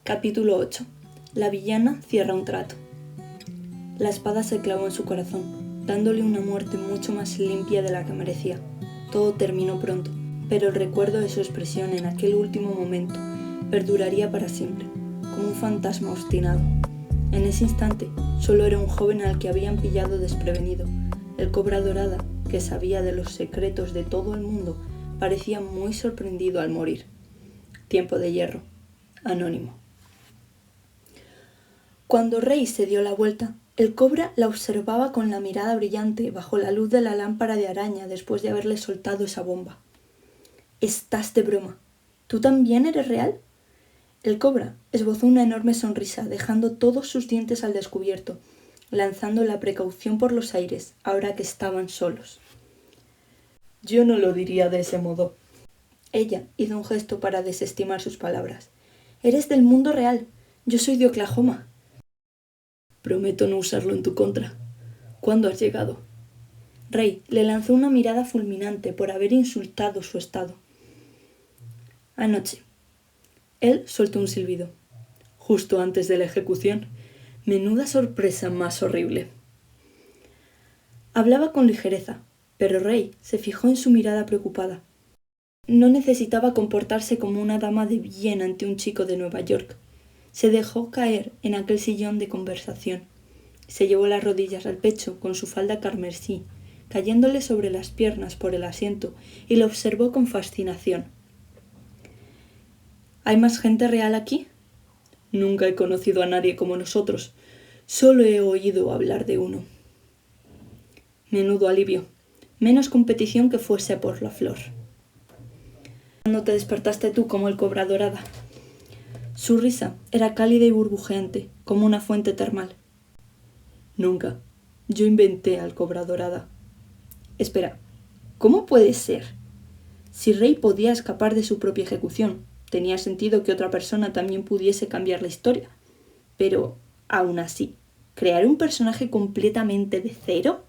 Capítulo 8. La villana cierra un trato. La espada se clavó en su corazón, dándole una muerte mucho más limpia de la que merecía. Todo terminó pronto, pero el recuerdo de su expresión en aquel último momento perduraría para siempre, como un fantasma obstinado. En ese instante, solo era un joven al que habían pillado desprevenido. El Cobra Dorada, que sabía de los secretos de todo el mundo, parecía muy sorprendido al morir. Tiempo de hierro. Anónimo. Cuando Rey se dio la vuelta, el cobra la observaba con la mirada brillante bajo la luz de la lámpara de araña después de haberle soltado esa bomba. «Estás de broma. ¿Tú también eres real?» El cobra esbozó una enorme sonrisa, dejando todos sus dientes al descubierto, lanzando la precaución por los aires, ahora que estaban solos. «Yo no lo diría de ese modo». Ella hizo un gesto para desestimar sus palabras. «Eres del mundo real. Yo soy de Oklahoma». «Prometo no usarlo en tu contra. ¿Cuándo has llegado?» Rey le lanzó una mirada fulminante por haber insultado su estado. «Anoche». Él soltó un silbido. «Justo antes de la ejecución. Menuda sorpresa más horrible». Hablaba con ligereza, pero Rey se fijó en su mirada preocupada. No necesitaba comportarse como una dama de bien ante un chico de Nueva York. Se dejó caer en aquel sillón de conversación. Se llevó las rodillas al pecho con su falda carmesí, cayéndole sobre las piernas por el asiento, y lo observó con fascinación. «¿Hay más gente real aquí?» «Nunca he conocido a nadie como nosotros. Solo he oído hablar de uno». Menudo alivio. Menos competición que fuese por la flor. «¿Cuándo te despertaste tú como el Cobra Dorada?» Su risa era cálida y burbujeante, como una fuente termal. «Nunca. Yo inventé al Cobra Dorada». «Espera, ¿cómo puede ser?» Si Rey podía escapar de su propia ejecución, tenía sentido que otra persona también pudiese cambiar la historia. Pero, aún así, ¿crear un personaje completamente de cero?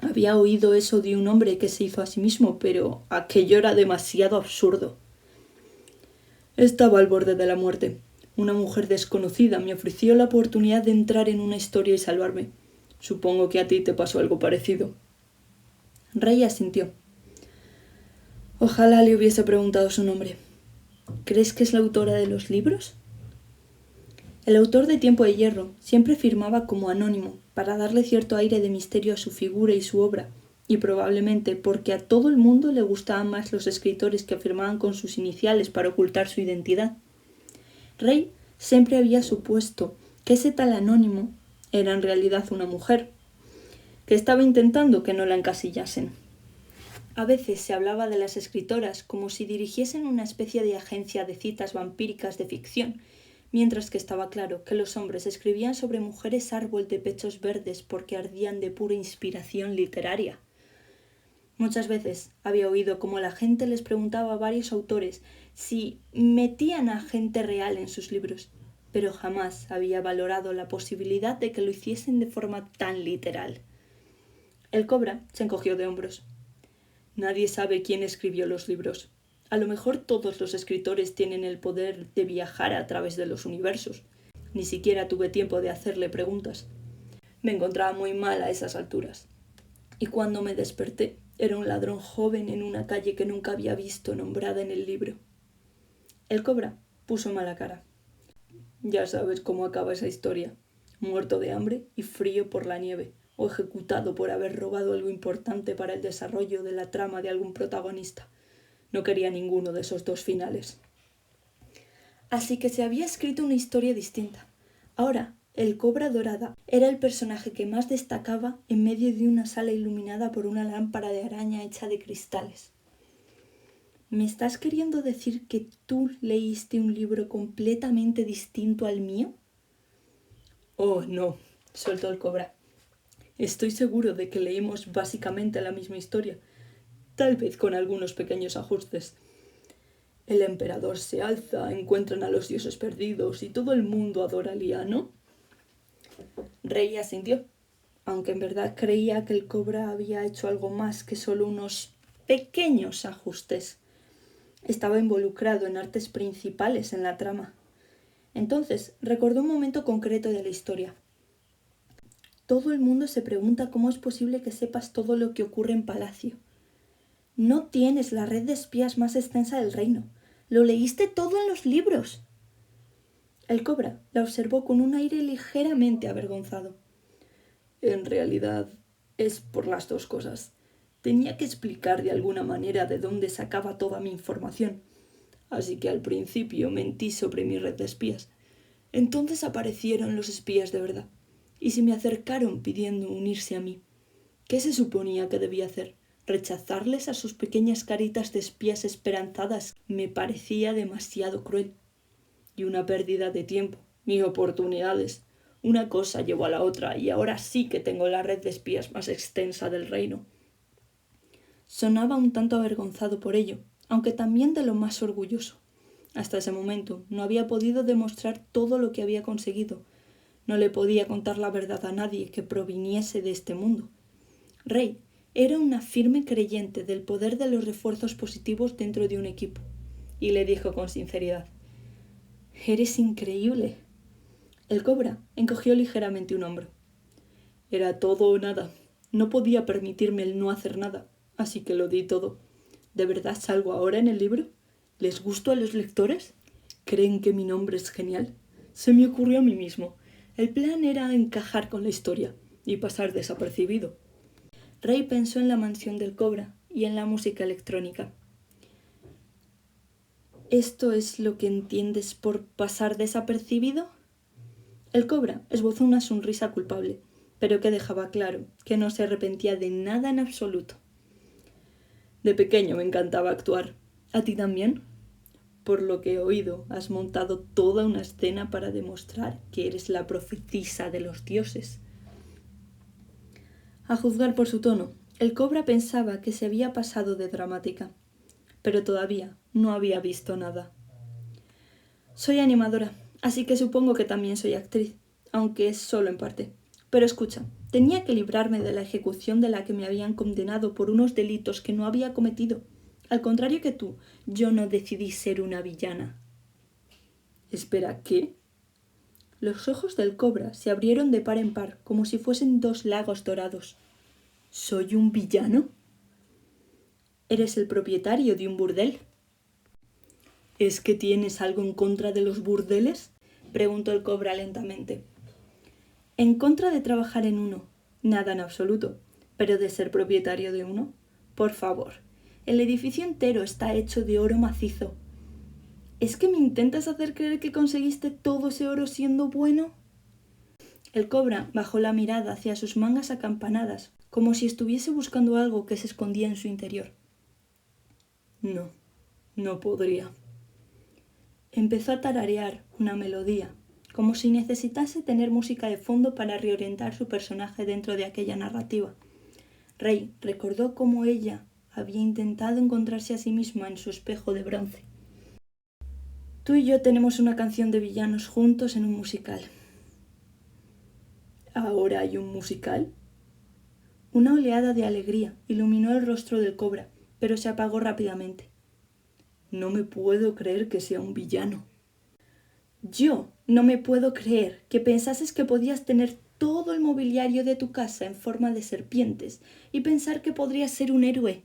Había oído eso de un hombre que se hizo a sí mismo, pero aquello era demasiado absurdo. Estaba al borde de la muerte. Una mujer desconocida me ofreció la oportunidad de entrar en una historia y salvarme. Supongo que a ti te pasó algo parecido». Rey asintió. Ojalá le hubiese preguntado su nombre. ¿Crees que es la autora de los libros? El autor de Tiempo de Hierro siempre firmaba como anónimo para darle cierto aire de misterio a su figura y su obra, y probablemente porque a todo el mundo le gustaban más los escritores que afirmaban con sus iniciales para ocultar su identidad. Rey siempre había supuesto que ese tal anónimo era en realidad una mujer, que estaba intentando que no la encasillasen. A veces se hablaba de las escritoras como si dirigiesen una especie de agencia de citas vampíricas de ficción, mientras que estaba claro que los hombres escribían sobre mujeres árbol de pechos verdes porque ardían de pura inspiración literaria. Muchas veces había oído cómo la gente les preguntaba a varios autores si metían a gente real en sus libros, pero jamás había valorado la posibilidad de que lo hiciesen de forma tan literal. El cobra se encogió de hombros. Nadie sabe quién escribió los libros. A lo mejor todos los escritores tienen el poder de viajar a través de los universos. Ni siquiera tuve tiempo de hacerle preguntas. Me encontraba muy mal a esas alturas. Y cuando me desperté, era un ladrón joven en una calle que nunca había visto nombrada en el libro. El cobra puso mala cara. Ya sabes cómo acaba esa historia. Muerto de hambre y frío por la nieve, o ejecutado por haber robado algo importante para el desarrollo de la trama de algún protagonista. No quería ninguno de esos dos finales. Así que se había escrito una historia distinta. Ahora, el Cobra Dorada era el personaje que más destacaba en medio de una sala iluminada por una lámpara de araña hecha de cristales. ¿Me estás queriendo decir que tú leíste un libro completamente distinto al mío? Oh, no, soltó el cobra. Estoy seguro de que leímos básicamente la misma historia, tal vez con algunos pequeños ajustes. El emperador se alza, encuentran a los dioses perdidos y todo el mundo adora a Liano. Rey asintió, aunque en verdad creía que el cobra había hecho algo más que solo unos pequeños ajustes. Estaba involucrado en artes principales en la trama. Entonces recordó un momento concreto de la historia. Todo el mundo se pregunta cómo es posible que sepas todo lo que ocurre en Palacio. No tienes la red de espías más extensa del reino. Lo leíste todo en los libros. El cobra la observó con un aire ligeramente avergonzado. En realidad, es por las dos cosas. Tenía que explicar de alguna manera de dónde sacaba toda mi información. Así que al principio mentí sobre mi red de espías. Entonces aparecieron los espías de verdad, y se me acercaron pidiendo unirse a mí. ¿Qué se suponía que debía hacer? ¿Rechazarles a sus pequeñas caritas de espías esperanzadas? Me parecía demasiado cruel. Y una pérdida de tiempo, ni oportunidades. Una cosa llevó a la otra, y ahora sí que tengo la red de espías más extensa del reino. Sonaba un tanto avergonzado por ello, aunque también de lo más orgulloso. Hasta ese momento no había podido demostrar todo lo que había conseguido. No le podía contar la verdad a nadie que proviniese de este mundo. Rey era una firme creyente del poder de los refuerzos positivos dentro de un equipo, y le dijo con sinceridad: «Eres increíble». El cobra encogió ligeramente un hombro. Era todo o nada. No podía permitirme el no hacer nada, así que lo di todo. ¿De verdad salgo ahora en el libro? ¿Les gusto a los lectores? ¿Creen que mi nombre es genial? Se me ocurrió a mí mismo. El plan era encajar con la historia y pasar desapercibido. Rey pensó en la mansión del cobra y en la música electrónica. ¿Esto es lo que entiendes por pasar desapercibido? El cobra esbozó una sonrisa culpable, pero que dejaba claro que no se arrepentía de nada en absoluto. De pequeño me encantaba actuar. ¿A ti también? Por lo que he oído, has montado toda una escena para demostrar que eres la profetisa de los dioses. A juzgar por su tono, el cobra pensaba que se había pasado de dramática, pero todavía no había visto nada. Soy animadora, así que supongo que también soy actriz, aunque es solo en parte. Pero escucha, tenía que librarme de la ejecución de la que me habían condenado por unos delitos que no había cometido. Al contrario que tú, yo no decidí ser una villana. Espera, ¿qué? Los ojos del cobra se abrieron de par en par, como si fuesen dos lagos dorados. ¿Soy un villano? ¿Eres el propietario de un burdel? ¿Es que tienes algo en contra de los burdeles? Preguntó el cobra lentamente. En contra de trabajar en uno, nada en absoluto, pero de ser propietario de uno, por favor. El edificio entero está hecho de oro macizo. ¿Es que me intentas hacer creer que conseguiste todo ese oro siendo bueno? El cobra bajó la mirada hacia sus mangas acampanadas, como si estuviese buscando algo que se escondía en su interior. No, no podría. Empezó a tararear una melodía, como si necesitase tener música de fondo para reorientar su personaje dentro de aquella narrativa. Rey recordó cómo ella había intentado encontrarse a sí misma en su espejo de bronce. Tú y yo tenemos una canción de villanos juntos en un musical. ¿Ahora hay un musical? Una oleada de alegría iluminó el rostro del cobra, pero se apagó rápidamente. No me puedo creer que sea un villano. Yo no me puedo creer que pensases que podías tener todo el mobiliario de tu casa en forma de serpientes y pensar que podrías ser un héroe.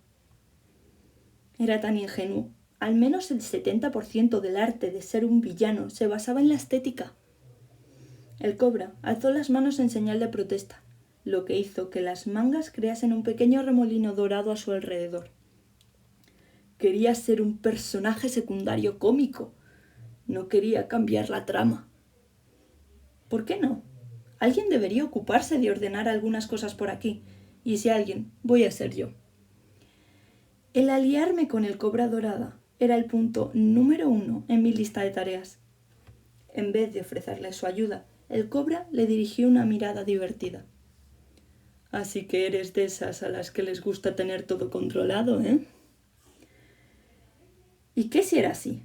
Era tan ingenuo. Al menos el 70% del arte de ser un villano se basaba en la estética. El cobra alzó las manos en señal de protesta, lo que hizo que las mangas creasen un pequeño remolino dorado a su alrededor. Quería ser un personaje secundario cómico. No quería cambiar la trama. ¿Por qué no? Alguien debería ocuparse de ordenar algunas cosas por aquí, y si alguien, voy a ser yo. El aliarme con el cobra dorada era el punto número 1 en mi lista de tareas. En vez de ofrecerle su ayuda, el cobra le dirigió una mirada divertida. Así que eres de esas a las que les gusta tener todo controlado, ¿eh? ¿Y qué si era así?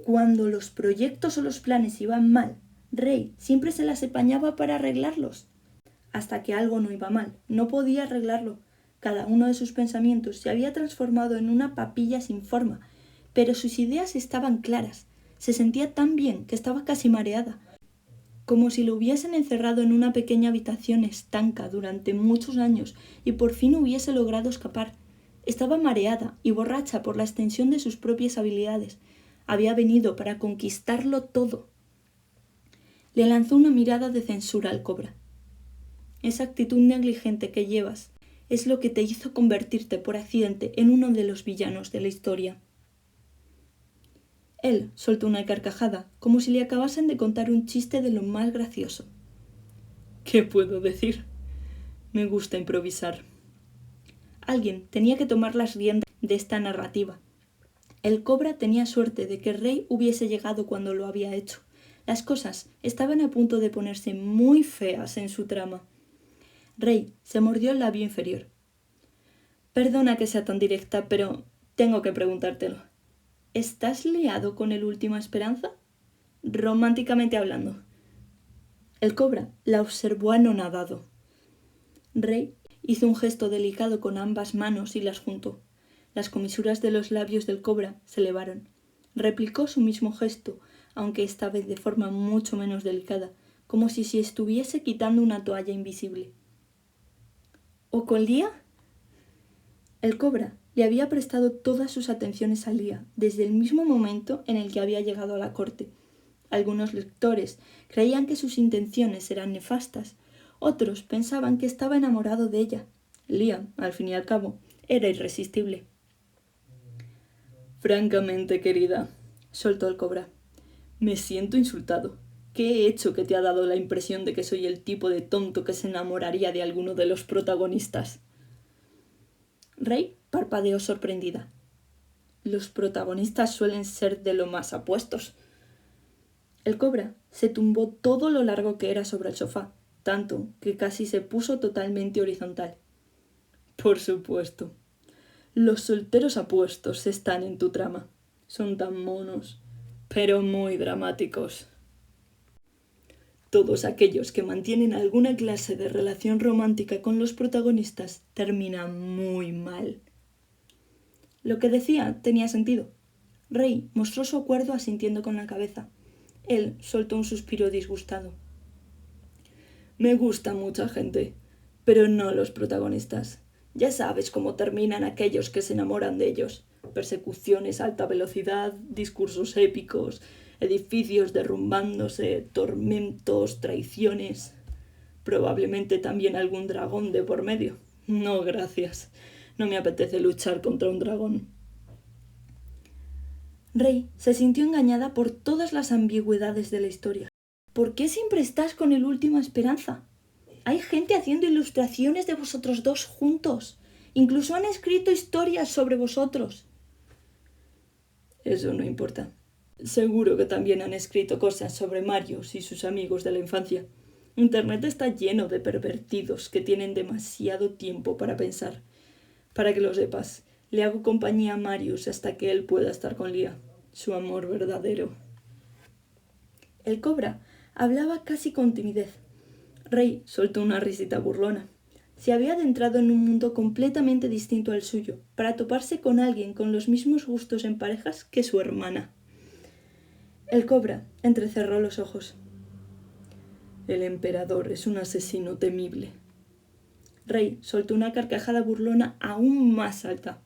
Cuando los proyectos o los planes iban mal, Rey siempre se las apañaba para arreglarlos. Hasta que algo no iba mal, no podía arreglarlo. Cada uno de sus pensamientos se había transformado en una papilla sin forma, pero sus ideas estaban claras. Se sentía tan bien que estaba casi mareada, como si lo hubiesen encerrado en una pequeña habitación estanca durante muchos años y por fin hubiese logrado escapar. Estaba mareada y borracha por la extensión de sus propias habilidades. Había venido para conquistarlo todo. Le lanzó una mirada de censura al cobra. Esa actitud negligente que llevas es lo que te hizo convertirte por accidente en uno de los villanos de la historia. Él soltó una carcajada, como si le acabasen de contar un chiste de lo más gracioso. ¿Qué puedo decir? Me gusta improvisar. Alguien tenía que tomar las riendas de esta narrativa. El cobra tenía suerte de que Rey hubiese llegado cuando lo había hecho. Las cosas estaban a punto de ponerse muy feas en su trama. Rey se mordió el labio inferior. Perdona que sea tan directa, pero tengo que preguntártelo. ¿Estás liado con el Última Esperanza? Románticamente hablando. El cobra la observó anonadado. Rey hizo un gesto delicado con ambas manos y las juntó. Las comisuras de los labios del cobra se elevaron. Replicó su mismo gesto, aunque esta vez de forma mucho menos delicada, como si se estuviese quitando una toalla invisible. ¿O con Lía? El cobra le había prestado todas sus atenciones a Lía desde el mismo momento en el que había llegado a la corte. Algunos lectores creían que sus intenciones eran nefastas, otros pensaban que estaba enamorado de ella. Lía, al fin y al cabo, era irresistible. Francamente, querida, soltó el cobra, me siento insultado. ¿Qué he hecho que te ha dado la impresión de que soy el tipo de tonto que se enamoraría de alguno de los protagonistas? Rey parpadeó sorprendida. Los protagonistas suelen ser de lo más apuestos. El cobra se tumbó todo lo largo que era sobre el sofá, tanto que casi se puso totalmente horizontal. Por supuesto. Los solteros apuestos están en tu trama. Son tan monos, pero muy dramáticos. Todos aquellos que mantienen alguna clase de relación romántica con los protagonistas terminan muy mal. Lo que decía tenía sentido. Rey mostró su acuerdo asintiendo con la cabeza. Él soltó un suspiro disgustado. Me gusta mucha gente, pero no los protagonistas. Ya sabes cómo terminan aquellos que se enamoran de ellos. Persecuciones a alta velocidad, discursos épicos, edificios derrumbándose, tormentos, traiciones. Probablemente también algún dragón de por medio. No, gracias. No me apetece luchar contra un dragón. Rey se sintió engañada por todas las ambigüedades de la historia. ¿Por qué siempre estás con el Última Esperanza? Hay gente haciendo ilustraciones de vosotros dos juntos. Incluso han escrito historias sobre vosotros. Eso no importa. Seguro que también han escrito cosas sobre Marius y sus amigos de la infancia. Internet está lleno de pervertidos que tienen demasiado tiempo para pensar. Para que lo sepas, le hago compañía a Marius hasta que él pueda estar con Lía, su amor verdadero. El cobra hablaba casi con timidez. Rey soltó una risita burlona. Se había adentrado en un mundo completamente distinto al suyo, para toparse con alguien con los mismos gustos en parejas que su hermana. El cobra entrecerró los ojos. El emperador es un asesino temible. Rey soltó una carcajada burlona aún más alta.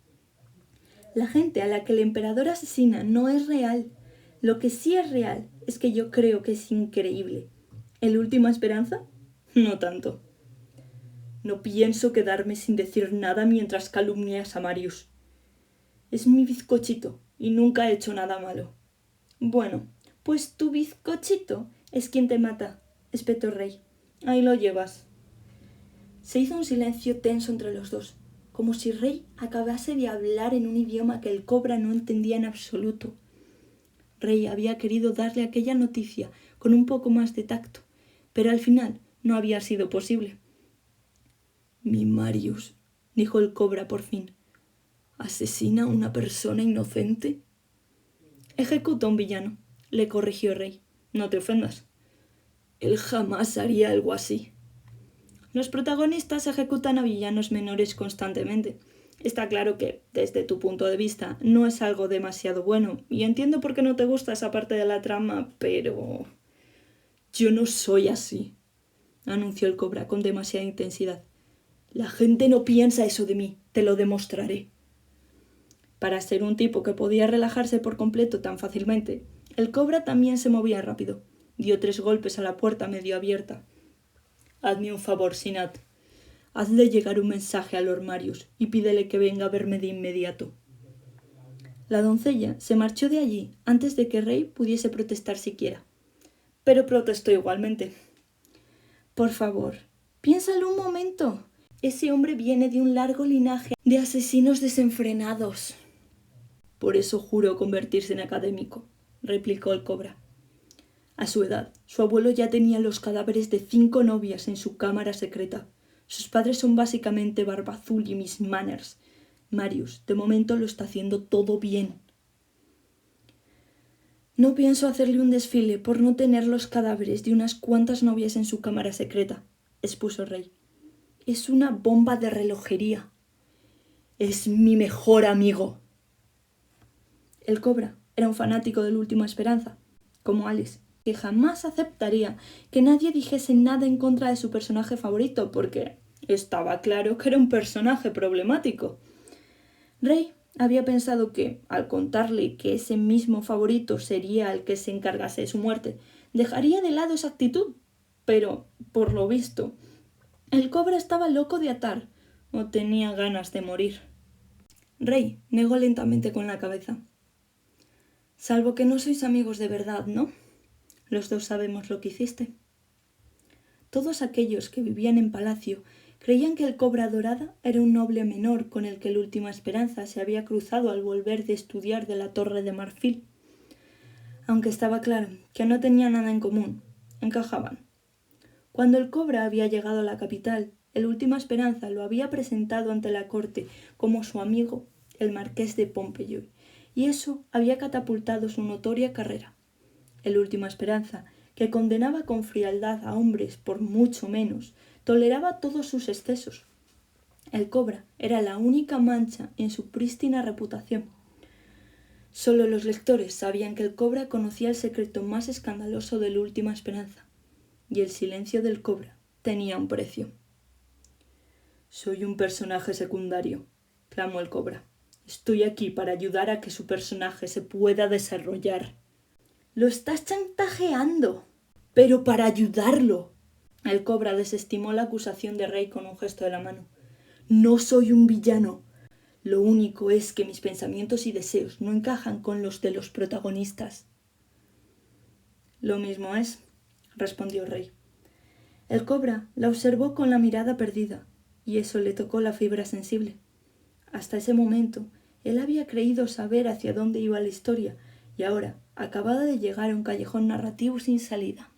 La gente a la que el emperador asesina no es real. Lo que sí es real es que yo creo que es increíble. ¿El Última Esperanza? No tanto. No pienso quedarme sin decir nada mientras calumnias a Marius. Es mi bizcochito y nunca ha hecho nada malo. Bueno, pues tu bizcochito es quien te mata, espetó Rey. Ahí lo llevas. Se hizo un silencio tenso entre los dos, como si Rey acabase de hablar en un idioma que el cobra no entendía en absoluto. Rey había querido darle aquella noticia con un poco más de tacto, pero al final no había sido posible. Mi Marius, dijo el cobra por fin, ¿asesina a una persona inocente? Ejecuta a un villano, le corrigió Rey. No te ofendas. Él jamás haría algo así. Los protagonistas ejecutan a villanos menores constantemente. Está claro que, desde tu punto de vista, no es algo demasiado bueno, y entiendo por qué no te gusta esa parte de la trama, pero... Yo no soy así, anunció el cobra con demasiada intensidad. La gente no piensa eso de mí, te lo demostraré. Para ser un tipo que podía relajarse por completo tan fácilmente, el cobra también se movía rápido. Dio 3 golpes a la puerta medio abierta. Hazme un favor, Sinat. Hazle llegar un mensaje a Lord Marius y pídele que venga a verme de inmediato. La doncella se marchó de allí antes de que Rey pudiese protestar siquiera. Pero protestó igualmente. Por favor, piénsalo un momento. Ese hombre viene de un largo linaje de asesinos desenfrenados. Por eso juró convertirse en académico, replicó el cobra. A su edad, su abuelo ya tenía los cadáveres de 5 novias en su cámara secreta. Sus padres son básicamente Barba Azul y Miss Manners. Marius, de momento lo está haciendo todo bien. No pienso hacerle un desfile por no tener los cadáveres de unas cuantas novias en su cámara secreta, expuso Rey. Es una bomba de relojería. Es mi mejor amigo. El cobra era un fanático de la Última Esperanza, como Alice, que jamás aceptaría que nadie dijese nada en contra de su personaje favorito, porque estaba claro que era un personaje problemático. Rey había pensado que, al contarle que ese mismo favorito sería el que se encargase de su muerte, dejaría de lado esa actitud, pero, por lo visto, el cobra estaba loco de atar o tenía ganas de morir. Rey negó lentamente con la cabeza. Salvo que no sois amigos de verdad, ¿no? Los dos sabemos lo que hiciste. Todos aquellos que vivían en palacio creían que el cobra dorada era un noble menor con el que la Última Esperanza se había cruzado al volver de estudiar de la Torre de Marfil. Aunque estaba claro que no tenían nada en común, encajaban. Cuando el cobra había llegado a la capital, el Última Esperanza lo había presentado ante la corte como su amigo, el marqués de Pompeyou, y eso había catapultado su notoria carrera. El Última Esperanza, que condenaba con frialdad a hombres por mucho menos, toleraba todos sus excesos. El cobra era la única mancha en su prístina reputación. Solo los lectores sabían que el cobra conocía el secreto más escandaloso de la Última Esperanza, y el silencio del cobra tenía un precio. Soy un personaje secundario, clamó el cobra. Estoy aquí para ayudar a que su personaje se pueda desarrollar. Lo estás chantajeando, pero para ayudarlo. El cobra desestimó la acusación de Rey con un gesto de la mano. No soy un villano. Lo único es que mis pensamientos y deseos no encajan con los de los protagonistas. Lo mismo es, respondió Rey. El cobra la observó con la mirada perdida, y eso le tocó la fibra sensible. Hasta ese momento, él había creído saber hacia dónde iba la historia, y ahora acababa de llegar a un callejón narrativo sin salida.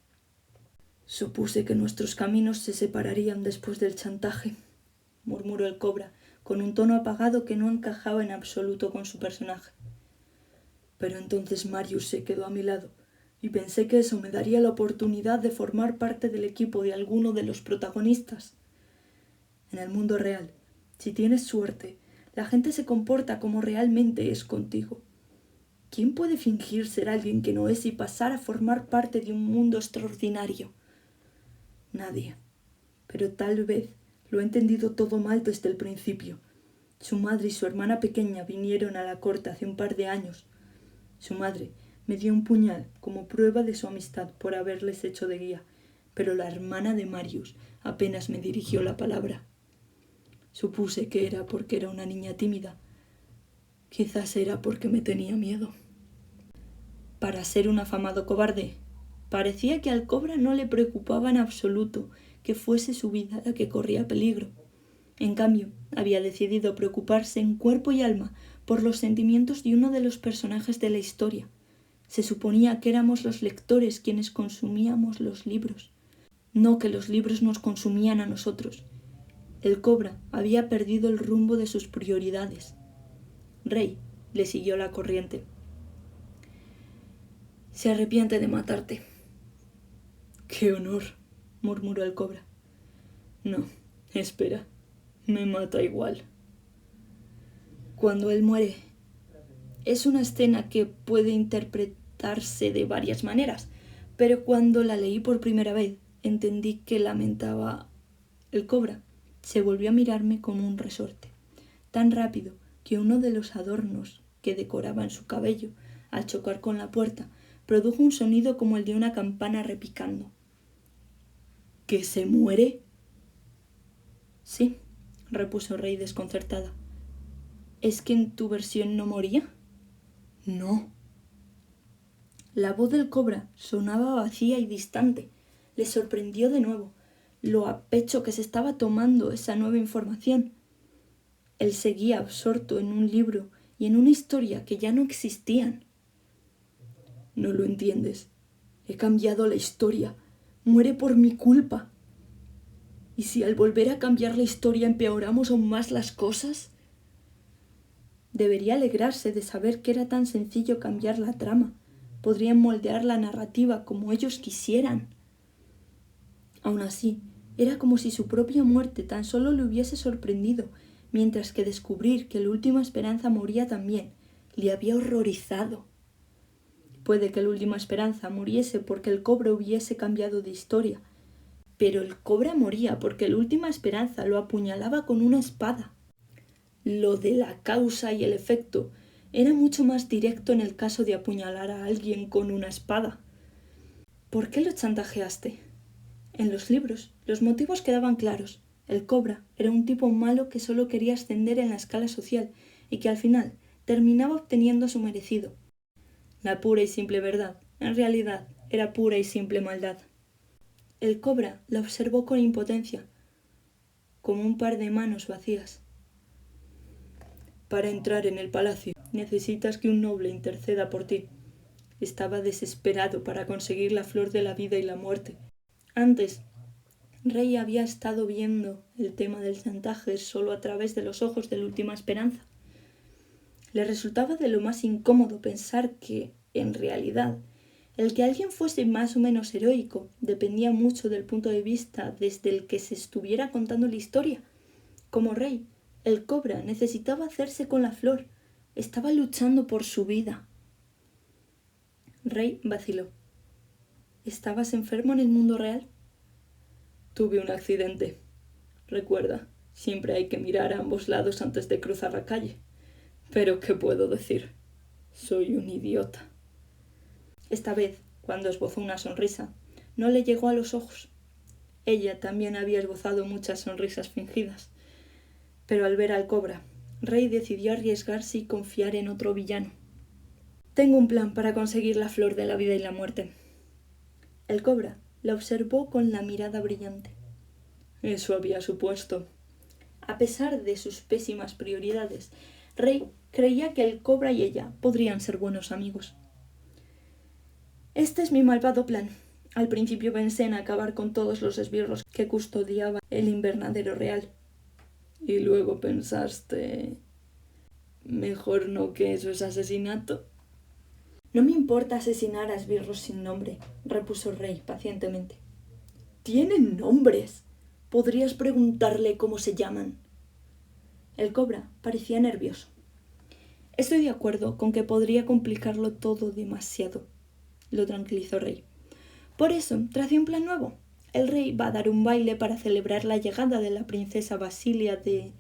Supuse que nuestros caminos se separarían después del chantaje, murmuró el cobra, con un tono apagado que no encajaba en absoluto con su personaje. Pero entonces Marius se quedó a mi lado, y pensé que eso me daría la oportunidad de formar parte del equipo de alguno de los protagonistas. En el mundo real, si tienes suerte, la gente se comporta como realmente es contigo. ¿Quién puede fingir ser alguien que no es y pasar a formar parte de un mundo extraordinario? Nadie. Pero tal vez lo he entendido todo mal desde el principio. Su madre y su hermana pequeña vinieron a la corte hace un par de años. Su madre me dio un puñal como prueba de su amistad por haberles hecho de guía, pero la hermana de Marius apenas me dirigió la palabra. Supuse que era porque era una niña tímida. Quizás era porque me tenía miedo. Para ser un afamado cobarde, parecía que al cobra no le preocupaba en absoluto que fuese su vida la que corría peligro. En cambio, había decidido preocuparse en cuerpo y alma por los sentimientos de uno de los personajes de la historia. Se suponía que éramos los lectores quienes consumíamos los libros, no que los libros nos consumían a nosotros. El cobra había perdido el rumbo de sus prioridades. Rey le siguió la corriente. Se arrepiente de matarte. ¡Qué honor!, murmuró el cobra. No, espera, me mata igual. cuando él muere. Es una escena que puede interpretarse de varias maneras, pero cuando la leí por primera vez entendí que lamentaba el cobra. Se volvió a mirarme como un resorte, tan rápido que uno de los adornos que decoraban su cabello, al chocar con la puerta, produjo un sonido como el de una campana repicando. ¿Que se muere? Sí, repuso Rey desconcertada. ¿Es que en tu versión no moría? No. La voz del cobra sonaba vacía y distante. Le sorprendió de nuevo lo a pecho que se estaba tomando esa nueva información. Él seguía absorto en un libro y en una historia que ya no existían. No lo entiendes. He cambiado la historia. Muere por mi culpa. ¿Y si al volver a cambiar la historia empeoramos aún más las cosas? Debería alegrarse de saber que era tan sencillo cambiar la trama. Podrían moldear la narrativa como ellos quisieran. Aún así, era como si su propia muerte tan solo le hubiese sorprendido, mientras que descubrir que la última esperanza moría también le había horrorizado. Puede que la última esperanza muriese porque el cobra hubiese cambiado de historia, pero el cobra moría porque la última esperanza lo apuñalaba con una espada. Lo de la causa y el efecto era mucho más directo en el caso de apuñalar a alguien con una espada. ¿Por qué lo chantajeaste? En los libros, los motivos quedaban claros. El cobra era un tipo malo que solo quería ascender en la escala social y que al final terminaba obteniendo su merecido. La pura y simple verdad, en realidad, era pura y simple maldad. El cobra la observó con impotencia, como un par de manos vacías. Para entrar en el palacio, necesitas que un noble interceda por ti. Estaba desesperado para conseguir la flor de la vida y la muerte. Antes, Rey había estado viendo el tema del chantaje solo a través de los ojos de la última esperanza. Le resultaba de lo más incómodo pensar que, en realidad, el que alguien fuese más o menos heroico dependía mucho del punto de vista desde el que se estuviera contando la historia. Como Rey, el cobra necesitaba hacerse con la flor. Estaba luchando por su vida. Rey vaciló. ¿Estabas enfermo en el mundo real? Tuve un accidente. Recuerda, siempre hay que mirar a ambos lados antes de cruzar la calle. Pero ¿qué puedo decir? Soy un idiota. Esta vez, cuando esbozó una sonrisa, no le llegó a los ojos. Ella también había esbozado muchas sonrisas fingidas. Pero al ver al cobra, Rey decidió arriesgarse y confiar en otro villano. Tengo un plan para conseguir la flor de la vida y la muerte. El cobra la observó con la mirada brillante. Eso había supuesto. A pesar de sus pésimas prioridades, Rey creía que el cobra y ella podrían ser buenos amigos. Este es mi malvado plan. Al principio pensé en acabar con todos los esbirros que custodiaban el invernadero real. Y luego pensaste... Mejor no, que eso es asesinato. No me importa asesinar a esbirros sin nombre, repuso Rey pacientemente. ¡Tienen nombres! Podrías preguntarle cómo se llaman. El cobra parecía nervioso. Estoy de acuerdo con que podría complicarlo todo demasiado, lo tranquilizó Rey. Por eso, tracé un plan nuevo. El rey va a dar un baile para celebrar la llegada de la princesa Basilia de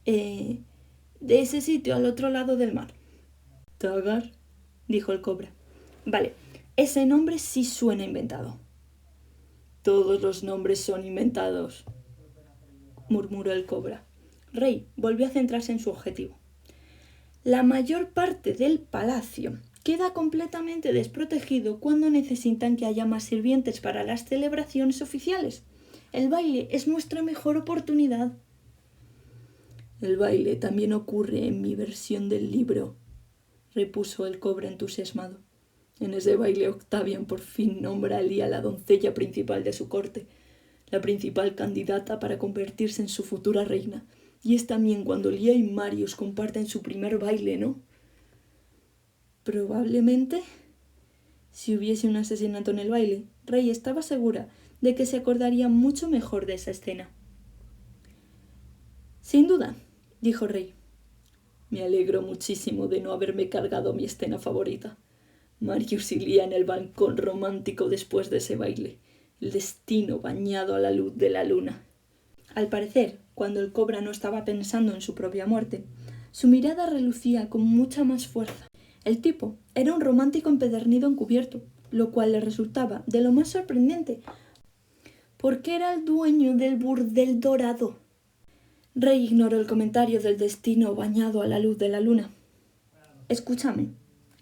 ese sitio al otro lado del mar. ¿Tagar? Dijo el cobra. Vale, ese nombre sí suena inventado. Todos los nombres son inventados, murmuró el cobra. Rey volvió a centrarse en su objetivo. La mayor parte del palacio queda completamente desprotegido cuando necesitan que haya más sirvientes para las celebraciones oficiales. El baile es nuestra mejor oportunidad. El baile también ocurre en mi versión del libro, repuso el cobra entusiasmado. En ese baile Octavian por fin nombra a Lía la doncella principal de su corte, la principal candidata para convertirse en su futura reina. Y es también cuando Lía y Marius comparten su primer baile, ¿no? Probablemente. Si hubiese un asesinato en el baile, Rey estaba segura de que se acordaría mucho mejor de esa escena. Sin duda, dijo Rey. Me alegro muchísimo de no haberme cargado mi escena favorita. Marius y Lía en el balcón romántico después de ese baile. El destino bañado a la luz de la luna. Al parecer, cuando el cobra no estaba pensando en su propia muerte, su mirada relucía con mucha más fuerza. El tipo era un romántico empedernido encubierto, lo cual le resultaba de lo más sorprendente, porque era el dueño del burdel dorado. Rey ignoró el comentario del destino bañado a la luz de la luna. Escúchame.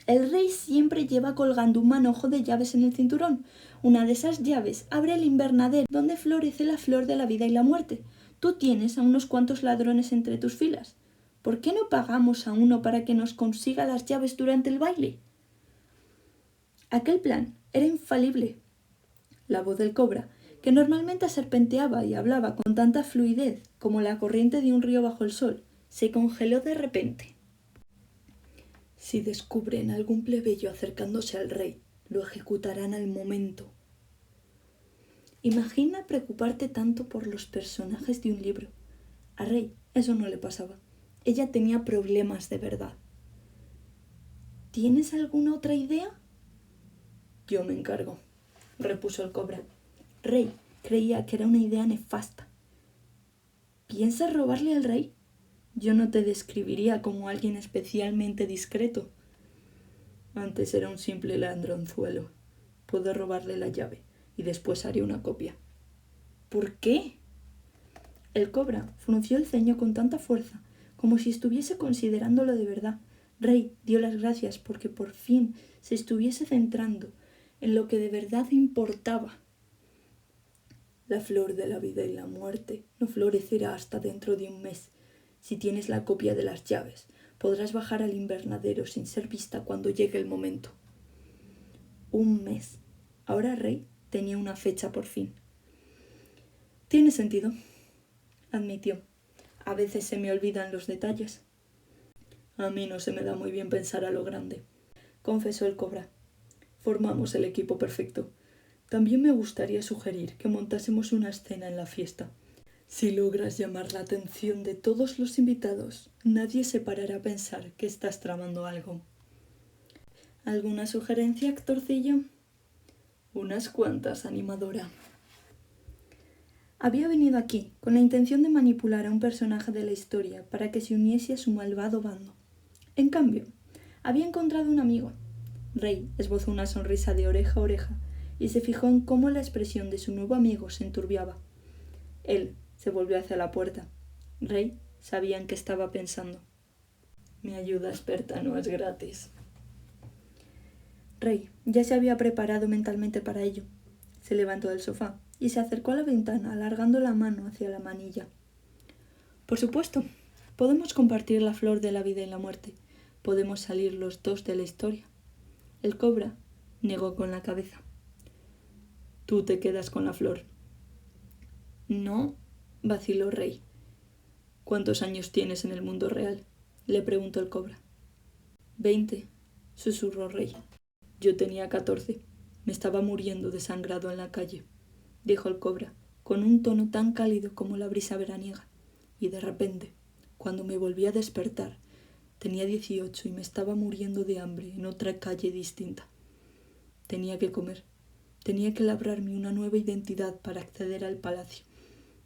El rey siempre lleva colgando un manojo de llaves en el cinturón. Una de esas llaves abre el invernadero donde florece la flor de la vida y la muerte. Tú tienes a unos cuantos ladrones entre tus filas. ¿Por qué no pagamos a uno para que nos consiga las llaves durante el baile? Aquel plan era infalible. La voz del cobra, que normalmente serpenteaba y hablaba con tanta fluidez como la corriente de un río bajo el sol, se congeló de repente. Si descubren algún plebeyo acercándose al rey, lo ejecutarán al momento. Imagina preocuparte tanto por los personajes de un libro. A Rey eso no le pasaba. Ella tenía problemas de verdad. ¿Tienes alguna otra idea? Yo me encargo, repuso el cobra. Rey creía que era una idea nefasta. ¿Piensas robarle al rey? Yo no te describiría como alguien especialmente discreto. Antes era un simple ladronzuelo. Puedo robarle la llave y después haré una copia. ¿Por qué? El cobra frunció el ceño con tanta fuerza, como si estuviese considerándolo de verdad. Rey dio las gracias porque por fin se estuviese centrando en lo que de verdad importaba. La flor de la vida y la muerte no florecerá hasta dentro de un mes. Si tienes la copia de las llaves, podrás bajar al invernadero sin ser vista cuando llegue el momento. Un mes. Ahora Rey tenía una fecha por fin. Tiene sentido, admitió. A veces se me olvidan los detalles. A mí no se me da muy bien pensar a lo grande, confesó el cobra. Formamos el equipo perfecto. También me gustaría sugerir que montásemos una escena en la fiesta. Si logras llamar la atención de todos los invitados, nadie se parará a pensar que estás tramando algo. ¿Alguna sugerencia, actorcillo? Unas cuantas, animadora. Había venido aquí con la intención de manipular a un personaje de la historia para que se uniese a su malvado bando. En cambio, había encontrado un amigo. Rey esbozó una sonrisa de oreja a oreja y se fijó en cómo la expresión de su nuevo amigo se enturbiaba. Él se volvió hacia la puerta. Rey sabía en qué estaba pensando. Mi ayuda experta no es gratis. Rey ya se había preparado mentalmente para ello. Se levantó del sofá y se acercó a la ventana alargando la mano hacia la manilla. Por supuesto, podemos compartir la flor de la vida y la muerte. Podemos salir los dos de la historia. El cobra negó con la cabeza. Tú te quedas con la flor. No, vaciló Rey. ¿Cuántos años tienes en el mundo real? Le preguntó el cobra. 20, susurró Rey. Yo tenía 14. Me estaba muriendo desangrado en la calle, dijo el cobra, con un tono tan cálido como la brisa veraniega. Y de repente, cuando me volví a despertar, tenía 18 y me estaba muriendo de hambre en otra calle distinta. Tenía que comer. Tenía que labrarme una nueva identidad para acceder al palacio.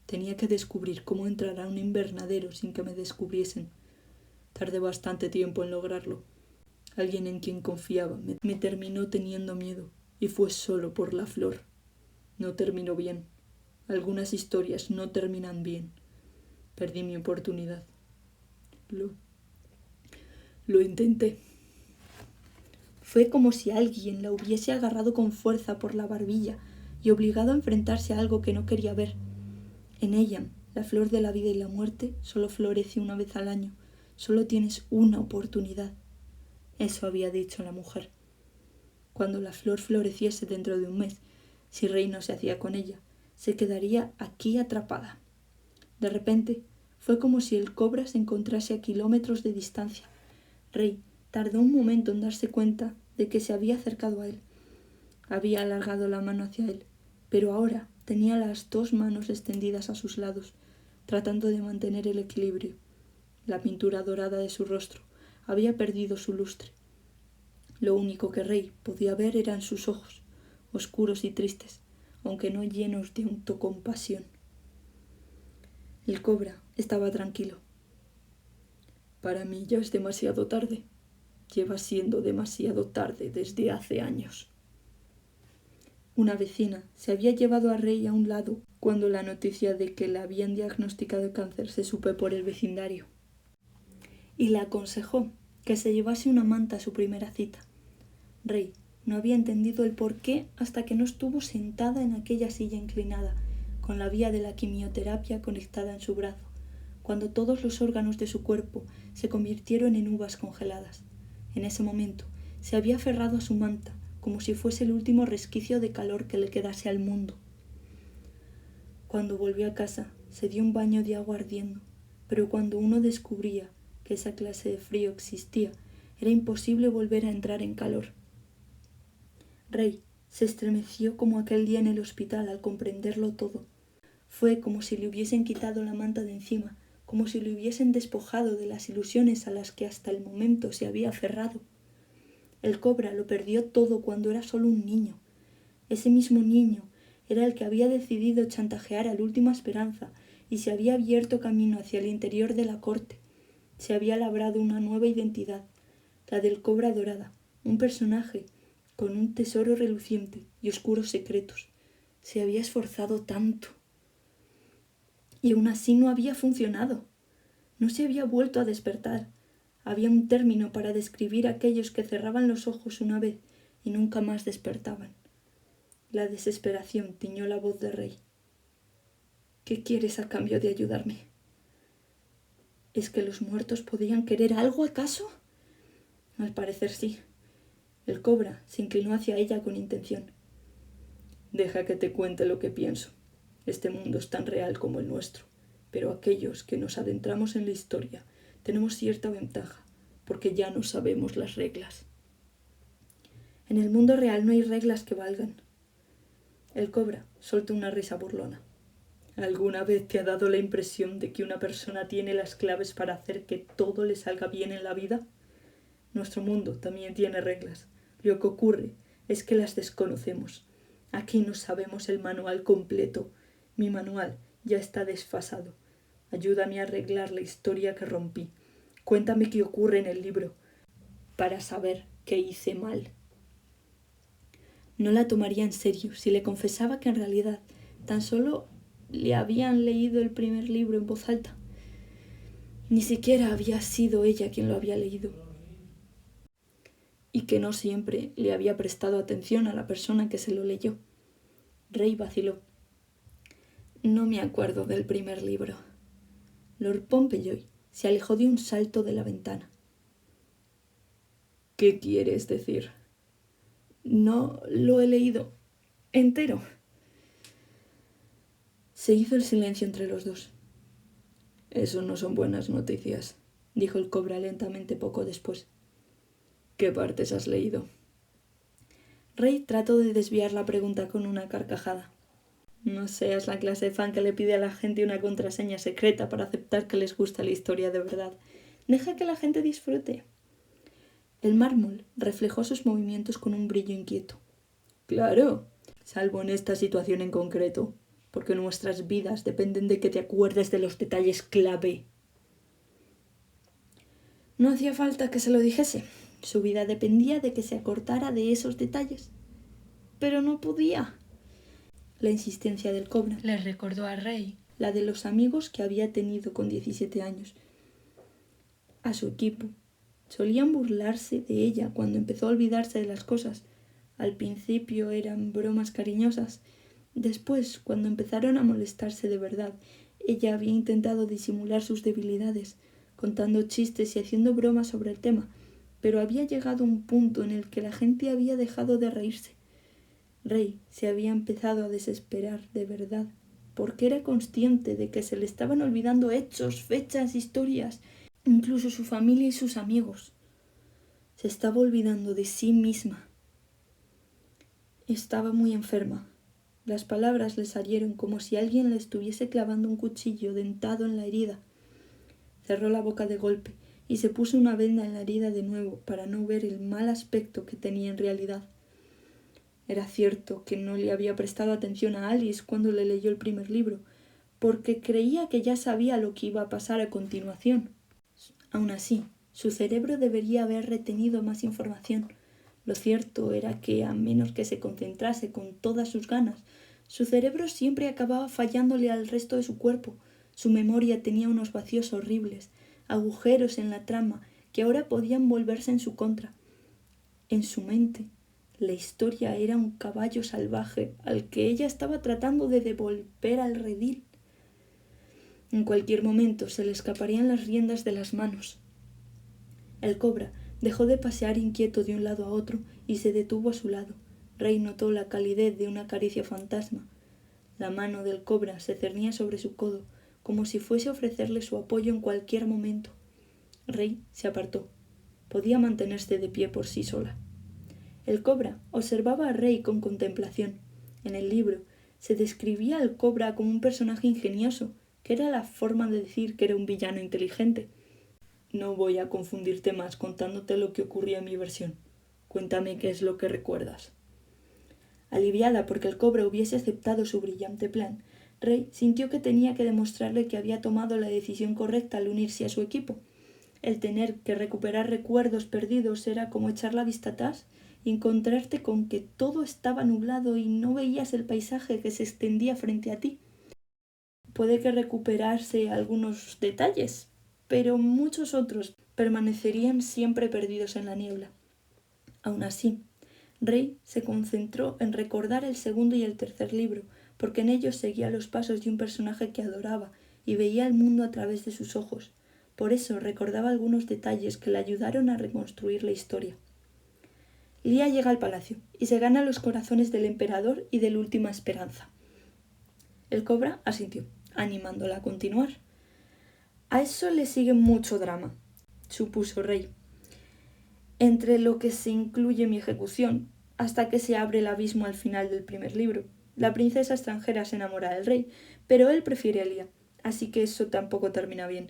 Tenía que descubrir cómo entrar a un invernadero sin que me descubriesen. Tardé bastante tiempo en lograrlo. Alguien en quien confiaba me terminó teniendo miedo, y fue solo por la flor. No terminó bien. Algunas historias no terminan bien. Perdí mi oportunidad. Lo intenté. Fue como si alguien la hubiese agarrado con fuerza por la barbilla y obligado a enfrentarse a algo que no quería ver. En ella, la flor de la vida y la muerte solo florece una vez al año. Solo tienes una oportunidad. Eso había dicho la mujer. Cuando la flor floreciese dentro de un mes, si Rey no se hacía con ella, se quedaría aquí atrapada. De repente, fue como si el cobra se encontrase a kilómetros de distancia. Rey tardó un momento en darse cuenta de que se había acercado a él. Había alargado la mano hacia él, pero ahora tenía las dos manos extendidas a sus lados, tratando de mantener el equilibrio. La pintura dorada de su rostro había perdido su lustre. Lo único que Rey podía ver eran sus ojos, oscuros y tristes, aunque no llenos de un compasión. El cobra estaba tranquilo. Para mí ya es demasiado tarde. Lleva siendo demasiado tarde desde hace años. Una vecina se había llevado a Rey a un lado cuando la noticia de que le habían diagnosticado cáncer se supo por el vecindario, y le aconsejó que se llevase una manta a su primera cita. Rey no había entendido el porqué hasta que no estuvo sentada en aquella silla inclinada, con la vía de la quimioterapia conectada en su brazo, cuando todos los órganos de su cuerpo se convirtieron en uvas congeladas. En ese momento se había aferrado a su manta, como si fuese el último resquicio de calor que le quedase al mundo. Cuando volvió a casa, se dio un baño de agua ardiendo, pero cuando uno descubría que esa clase de frío existía, era imposible volver a entrar en calor. Rey se estremeció como aquel día en el hospital al comprenderlo todo. Fue como si le hubiesen quitado la manta de encima, como si le hubiesen despojado de las ilusiones a las que hasta el momento se había aferrado. El cobra lo perdió todo cuando era solo un niño. Ese mismo niño era el que había decidido chantajear a la última esperanza y se había abierto camino hacia el interior de la corte. Se había labrado una nueva identidad, la del cobra dorada, un personaje con un tesoro reluciente y oscuros secretos. Se había esforzado tanto. Y aún así no había funcionado. No se había vuelto a despertar. Había un término para describir a aquellos que cerraban los ojos una vez y nunca más despertaban. La desesperación tiñó la voz de Rey. ¿Qué quieres a cambio de ayudarme? ¿Es que los muertos podían querer algo, acaso? Al parecer sí. El cobra se inclinó hacia ella con intención. Deja que te cuente lo que pienso. Este mundo es tan real como el nuestro, pero aquellos que nos adentramos en la historia tenemos cierta ventaja, porque ya no sabemos las reglas. En el mundo real no hay reglas que valgan. El cobra soltó una risa burlona. ¿Alguna vez te ha dado la impresión de que una persona tiene las claves para hacer que todo le salga bien en la vida? Nuestro mundo también tiene reglas. Lo que ocurre es que las desconocemos. Aquí no sabemos el manual completo. Mi manual ya está desfasado. Ayúdame a arreglar la historia que rompí. Cuéntame qué ocurre en el libro, para saber qué hice mal. No la tomaría en serio si le confesaba que en realidad tan solo le habían leído el primer libro en voz alta. Ni siquiera había sido ella quien lo había leído. Y que no siempre le había prestado atención a la persona que se lo leyó. Rey vaciló. No me acuerdo del primer libro. Lord Pompeyoy se alejó de un salto de la ventana. ¿Qué quieres decir? No lo he leído entero. Se hizo el silencio entre los dos. Eso no son buenas noticias, dijo el cobra lentamente poco después. ¿Qué partes has leído? Rey trató de desviar la pregunta con una carcajada. No seas la clase de fan que le pide a la gente una contraseña secreta para aceptar que les gusta la historia de verdad. Deja que la gente disfrute. El mármol reflejó sus movimientos con un brillo inquieto. Claro, salvo en esta situación en concreto, porque nuestras vidas dependen de que te acuerdes de los detalles clave. No hacía falta que se lo dijese. Su vida dependía de que se acordara de esos detalles. Pero no podía. La insistencia del cobra le recordó a Rey la de los amigos que había tenido con 17 años. A su equipo. Solían burlarse de ella cuando empezó a olvidarse de las cosas. Al principio eran bromas cariñosas. Después, cuando empezaron a molestarse de verdad, ella había intentado disimular sus debilidades, contando chistes y haciendo bromas sobre el tema, pero había llegado un punto en el que la gente había dejado de reírse. Rey se había empezado a desesperar de verdad, porque era consciente de que se le estaban olvidando hechos, fechas, historias, incluso su familia y sus amigos. Se estaba olvidando de sí misma. Estaba muy enferma. Las palabras le salieron como si alguien le estuviese clavando un cuchillo dentado en la herida. cerró la boca de golpe y se puso una venda en la herida de nuevo para no ver el mal aspecto que tenía en realidad. Era cierto que no le había prestado atención a Alice cuando le leyó el primer libro, porque creía que ya sabía lo que iba a pasar a continuación. Aun así, su cerebro debería haber retenido más información. Lo cierto era que, a menos que se concentrase con todas sus ganas, su cerebro siempre acababa fallándole al resto de su cuerpo. Su memoria tenía unos vacíos horribles, agujeros en la trama que ahora podían volverse en su contra. En su mente, la historia era un caballo salvaje al que ella estaba tratando de devolver al redil. En cualquier momento se le escaparían las riendas de las manos. El cobra dejó de pasear inquieto de un lado a otro y se detuvo a su lado. Rey notó la calidez de una caricia fantasma. La mano del cobra se cernía sobre su codo, como si fuese a ofrecerle su apoyo en cualquier momento. Rey se apartó. Podía mantenerse de pie por sí sola. El cobra observaba a Rey con contemplación. En el libro se describía al cobra como un personaje ingenioso, que era la forma de decir que era un villano inteligente. No voy a confundirte más contándote lo que ocurría en mi versión. Cuéntame qué es lo que recuerdas. Aliviada porque el cobra hubiese aceptado su brillante plan, Rey sintió que tenía que demostrarle que había tomado la decisión correcta al unirse a su equipo. El tener que recuperar recuerdos perdidos era como echar la vista atrás y encontrarte con que todo estaba nublado y no veías el paisaje que se extendía frente a ti. Puede que recuperase algunos detalles, pero muchos otros permanecerían siempre perdidos en la niebla. Aun así, Rey se concentró en recordar el segundo y el tercer libro, porque en ellos seguía los pasos de un personaje que adoraba y veía el mundo a través de sus ojos. Por eso recordaba algunos detalles que le ayudaron a reconstruir la historia. Lía llega al palacio y se gana los corazones del emperador y del Última Esperanza. El cobra asintió, animándola a continuar. A eso le sigue mucho drama, supuso Rey, entre lo que se incluye mi ejecución, hasta que se abre el abismo al final del primer libro. La princesa extranjera se enamora del rey, pero él prefiere a Lía, así que eso tampoco termina bien.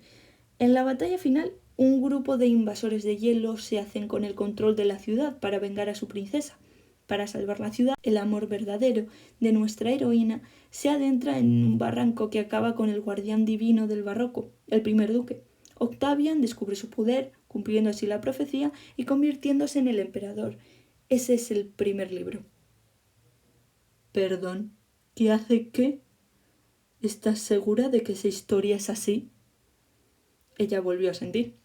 En la batalla final, un grupo de invasores de hielo se hacen con el control de la ciudad para vengar a su princesa. Para salvar la ciudad, el amor verdadero de nuestra heroína se adentra en un barranco que acaba con el guardián divino del barroco, el primer duque. Octavian descubre su poder, cumpliendo así la profecía y convirtiéndose en el emperador. Ese es el primer libro. ¿Perdón? ¿Qué hace qué? ¿Estás segura de que esa historia es así? Ella volvió a sentir.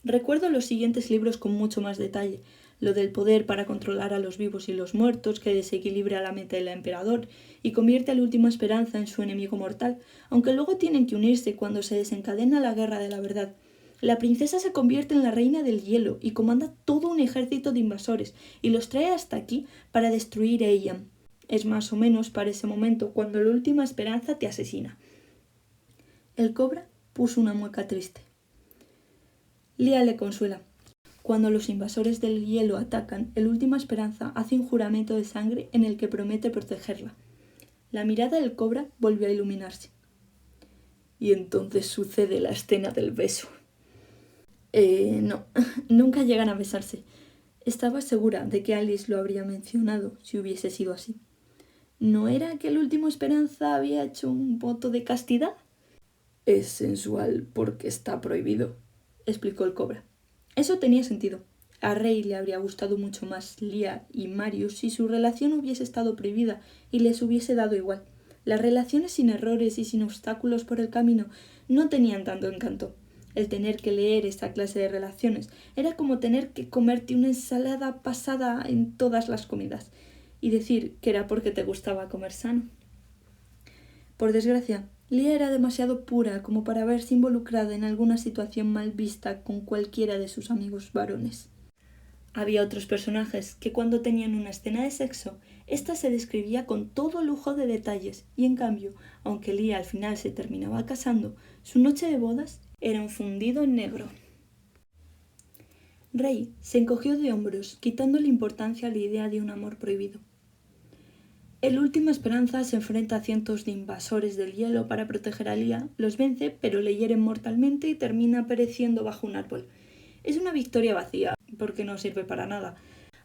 Recuerdo los siguientes libros con mucho más detalle. Lo del poder para controlar a los vivos y los muertos, que desequilibra la mente del emperador y convierte a la Última Esperanza en su enemigo mortal, aunque luego tienen que unirse cuando se desencadena la guerra de la verdad. La princesa se convierte en la reina del hielo y comanda todo un ejército de invasores y los trae hasta aquí para destruir a Eiam. Es más o menos para ese momento cuando la Última Esperanza te asesina. El cobra puso una mueca triste. Lía le consuela. Cuando los invasores del hielo atacan, el Última Esperanza hace un juramento de sangre en el que promete protegerla. La mirada del cobra volvió a iluminarse. Y entonces sucede la escena del beso. No, nunca llegan a besarse. Estaba segura de que Alice lo habría mencionado si hubiese sido así. ¿No era que el Último Esperanza había hecho un voto de castidad? Es sensual porque está prohibido, explicó el cobra. Eso tenía sentido. A Rey le habría gustado mucho más Lía y Marius si su relación hubiese estado prohibida y les hubiese dado igual. Las relaciones sin errores y sin obstáculos por el camino no tenían tanto encanto. El tener que leer esta clase de relaciones era como tener que comerte una ensalada pasada en todas las comidas y decir que era porque te gustaba comer sano. Por desgracia, Lía era demasiado pura como para verse involucrada en alguna situación mal vista con cualquiera de sus amigos varones. Había otros personajes que cuando tenían una escena de sexo, ésta se describía con todo lujo de detalles y en cambio, aunque Lía al final se terminaba casando, su noche de bodas era un fundido en negro. Rey se encogió de hombros, quitándole importancia a la idea de un amor prohibido. El Última Esperanza se enfrenta a cientos de invasores del hielo para proteger a Lía, los vence, pero le hieren mortalmente y termina pereciendo bajo un árbol. Es una victoria vacía, porque no sirve para nada.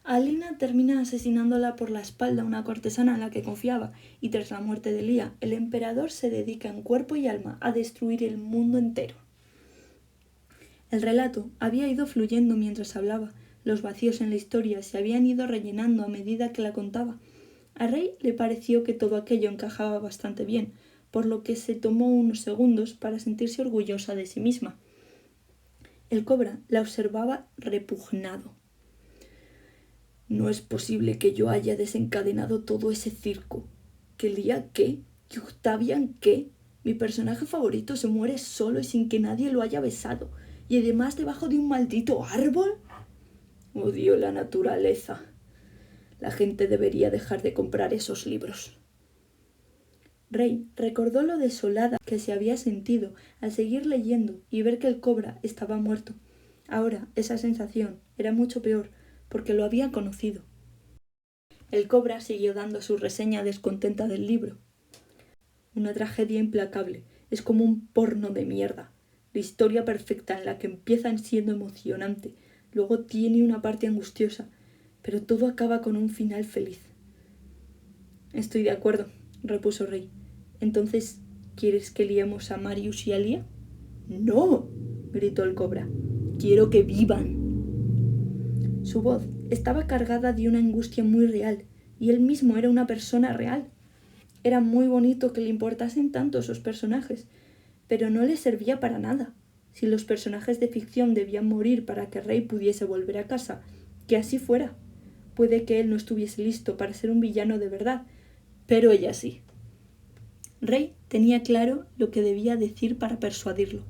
Alina termina asesinándola por la espalda a una cortesana en la que confiaba, y tras la muerte de Lía, el emperador se dedica en cuerpo y alma a destruir el mundo entero. El relato había ido fluyendo mientras hablaba, los vacíos en la historia se habían ido rellenando a medida que la contaba. A Rey le pareció que todo aquello encajaba bastante bien, por lo que se tomó unos segundos para sentirse orgullosa de sí misma. El cobra la observaba repugnado. No es posible que yo haya desencadenado todo ese circo. ¿Que Lía qué? ¿Que Octavian qué? Mi personaje favorito se muere solo y sin que nadie lo haya besado, y además debajo de un maldito árbol. Odio la naturaleza. La gente debería dejar de comprar esos libros. Rey recordó lo desolada que se había sentido al seguir leyendo y ver que el cobra estaba muerto. Ahora esa sensación era mucho peor porque lo había conocido. El cobra siguió dando su reseña descontenta del libro. Una tragedia implacable, es como un porno de mierda. La historia perfecta en la que empieza siendo emocionante, luego tiene una parte angustiosa, pero todo acaba con un final feliz. Estoy de acuerdo, repuso Rey. Entonces, ¿quieres que liemos a Marius y a Lía? ¡No!, gritó el cobra. ¡Quiero que vivan! Su voz estaba cargada de una angustia muy real, y él mismo era una persona real. Era muy bonito que le importasen tanto esos personajes, pero no le servía para nada. Si los personajes de ficción debían morir para que Rey pudiese volver a casa, que así fuera. Puede que él no estuviese listo para ser un villano de verdad, pero ella sí. Rey tenía claro lo que debía decir para persuadirlo.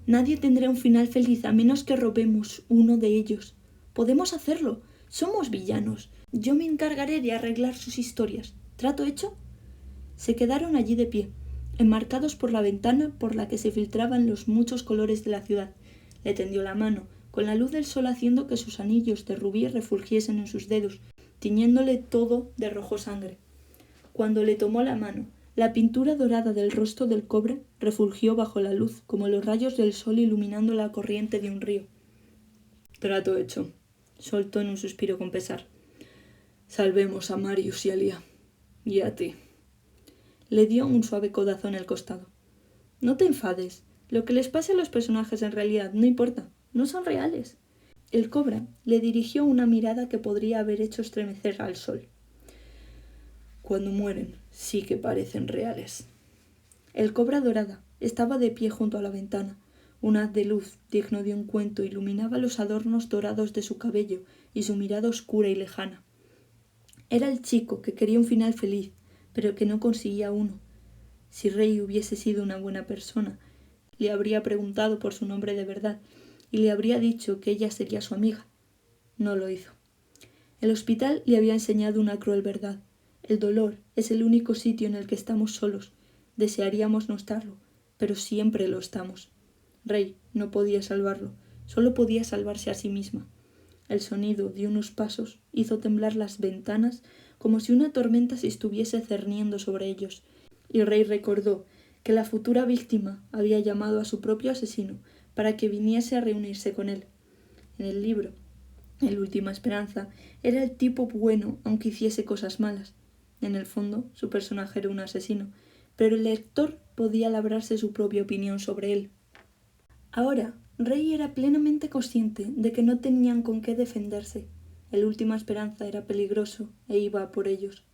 Nadie tendrá un final feliz a menos que robemos uno de ellos. Podemos hacerlo. Somos villanos. Yo me encargaré de arreglar sus historias. ¿Trato hecho? Se quedaron allí de pie, enmarcados por la ventana por la que se filtraban los muchos colores de la ciudad. Le tendió la mano, con la luz del sol haciendo que sus anillos de rubí refulgiesen en sus dedos, tiñéndole todo de rojo sangre. Cuando le tomó la mano, la pintura dorada del rostro del cobra refulgió bajo la luz como los rayos del sol iluminando la corriente de un río. Trato hecho, soltó en un suspiro con pesar. Salvemos a Marius y a Lía. Y a ti. Le dio un suave codazo en el costado. No te enfades. Lo que les pase a los personajes en realidad no importa. No son reales. El cobra le dirigió una mirada que podría haber hecho estremecer al sol. Cuando mueren, sí que parecen reales. El cobra dorada estaba de pie junto a la ventana. Un haz de luz digno de un cuento iluminaba los adornos dorados de su cabello y su mirada oscura y lejana. Era el chico que quería un final feliz, pero que no conseguía uno. Si Rey hubiese sido una buena persona, le habría preguntado por su nombre de verdad y le habría dicho que ella sería su amiga. No lo hizo. El hospital le había enseñado una cruel verdad. El dolor es el único sitio en el que estamos solos. Desearíamos no estarlo, pero siempre lo estamos. Rey no podía salvarlo, solo podía salvarse a sí misma. El sonido de unos pasos hizo temblar las ventanas como si una tormenta se estuviese cerniendo sobre ellos, y Rey recordó que la futura víctima había llamado a su propio asesino para que viniese a reunirse con él. En el libro, El Última Esperanza, era el tipo bueno aunque hiciese cosas malas. En el fondo, su personaje era un asesino, pero el lector podía labrarse su propia opinión sobre él. Ahora, Rey era plenamente consciente de que no tenían con qué defenderse. El Última Esperanza era peligroso e iba a por ellos.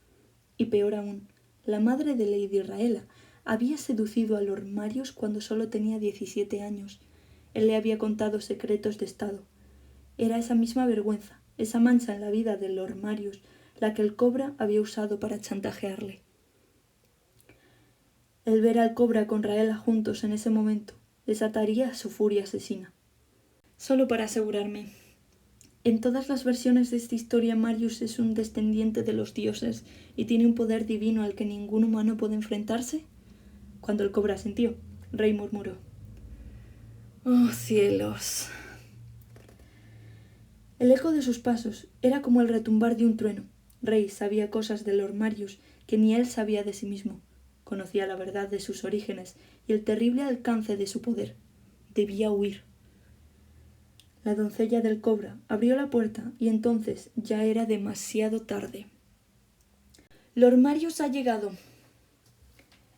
Y peor aún, la madre de Lady Raela había seducido a Lord Marius cuando solo tenía 17 años. Él le había contado secretos de estado. Era esa misma vergüenza, esa mancha en la vida de Lord Marius, la que el cobra había usado para chantajearle. El ver al cobra con Raela juntos en ese momento desataría su furia asesina. Solo para asegurarme. En todas las versiones de esta historia, Marius es un descendiente de los dioses y tiene un poder divino al que ningún humano puede enfrentarse. Cuando el cobra asintió, Rey murmuró: ¡Oh, cielos! El eco de sus pasos era como el retumbar de un trueno. Rey sabía cosas de Lord Marius que ni él sabía de sí mismo. Conocía la verdad de sus orígenes y el terrible alcance de su poder. Debía huir. La doncella del cobra abrió la puerta y entonces ya era demasiado tarde. Lord Marius ha llegado.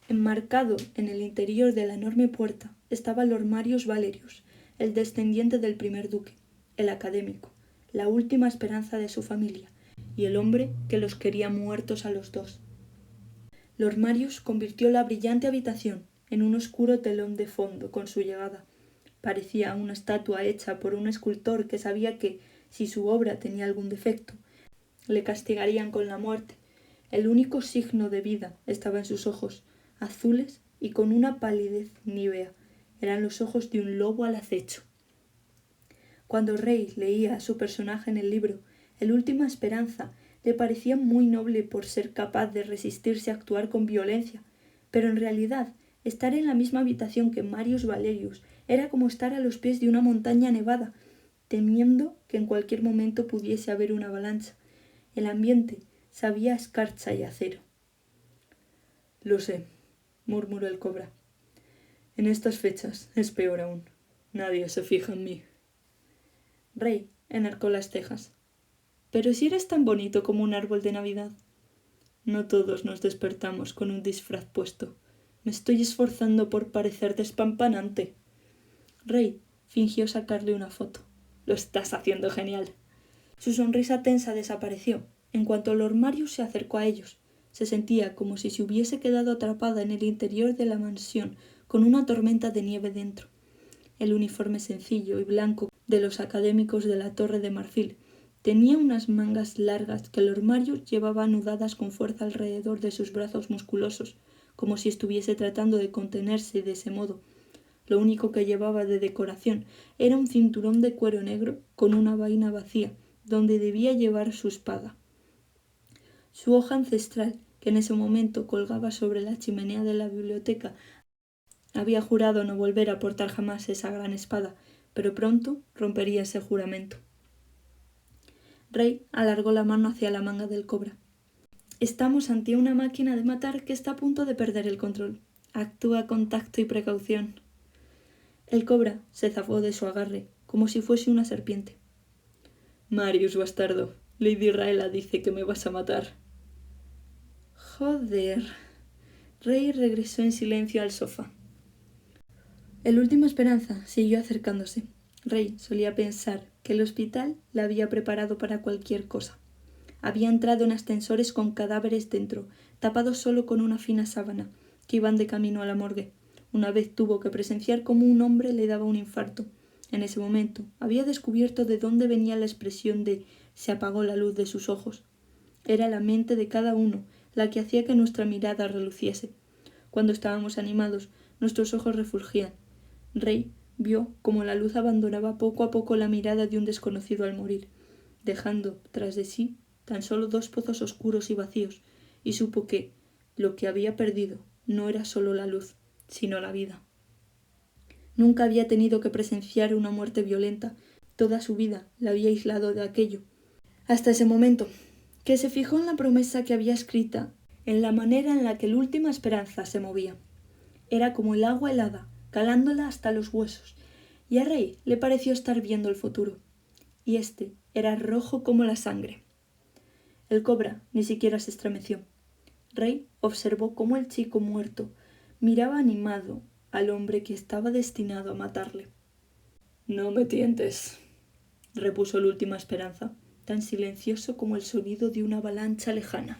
Enmarcado en el interior de la enorme puerta estaba Lord Marius Valerius, el descendiente del primer duque, el académico, la última esperanza de su familia, y el hombre que los quería muertos a los dos. Lord Marius convirtió la brillante habitación en un oscuro telón de fondo con su llegada. Parecía una estatua hecha por un escultor que sabía que, si su obra tenía algún defecto, le castigarían con la muerte. El único signo de vida estaba en sus ojos, azules y con una palidez nívea. Eran los ojos de un lobo al acecho. Cuando Rey leía a su personaje en el libro, el Última Esperanza, le parecía muy noble por ser capaz de resistirse a actuar con violencia, pero en realidad estar en la misma habitación que Marius Valerius era como estar a los pies de una montaña nevada, temiendo que en cualquier momento pudiese haber una avalancha. El ambiente sabía a escarcha y acero. «Lo sé», murmuró el cobra. «En estas fechas es peor aún. Nadie se fija en mí». Rey enarcó las cejas. «Pero si eres tan bonito como un árbol de Navidad». «No todos nos despertamos con un disfraz puesto. Me estoy esforzando por parecer despampanante». Rey fingió sacarle una foto. «Lo estás haciendo genial». Su sonrisa tensa desapareció en cuanto Lord Marius se acercó a ellos. Se sentía como si se hubiese quedado atrapada en el interior de la mansión con una tormenta de nieve dentro. El uniforme sencillo y blanco de los académicos de la Torre de Marfil tenía unas mangas largas que Lord Marius llevaba anudadas con fuerza alrededor de sus brazos musculosos, como si estuviese tratando de contenerse de ese modo. Lo único que llevaba de decoración era un cinturón de cuero negro con una vaina vacía, donde debía llevar su espada. Su hoja ancestral, que en ese momento colgaba sobre la chimenea de la biblioteca, había jurado no volver a portar jamás esa gran espada, pero pronto rompería ese juramento. Rey alargó la mano hacia la manga del cobra. «Estamos ante una máquina de matar que está a punto de perder el control. Actúa con tacto y precaución». El cobra se zafó de su agarre, como si fuese una serpiente. «Marius, bastardo, Lady Raela dice que me vas a matar». «Joder». Rey regresó en silencio al sofá. El Última Esperanza siguió acercándose. Rey solía pensar que el hospital la había preparado para cualquier cosa. Había entrado en ascensores con cadáveres dentro, tapados solo con una fina sábana, que iban de camino a la morgue. Una vez tuvo que presenciar cómo un hombre le daba un infarto. En ese momento había descubierto de dónde venía la expresión de «se apagó la luz de sus ojos». Era la mente de cada uno la que hacía que nuestra mirada reluciese. Cuando estábamos animados, nuestros ojos refulgían. Rey vio cómo la luz abandonaba poco a poco la mirada de un desconocido al morir, dejando tras de sí tan solo 2 pozos oscuros y vacíos, y supo que lo que había perdido no era solo la luz, sino la vida. Nunca había tenido que presenciar una muerte violenta. Toda su vida la había aislado de aquello. Hasta ese momento, que se fijó en la promesa que había escrita, en la manera en la que la Última Esperanza se movía. Era como el agua helada, calándola hasta los huesos, y a Rey le pareció estar viendo el futuro. Y este era rojo como la sangre. El cobra ni siquiera se estremeció. Rey observó cómo el chico muerto miraba animado al hombre que estaba destinado a matarle. «No me tientes», repuso la Última Esperanza, tan silencioso como el sonido de una avalancha lejana.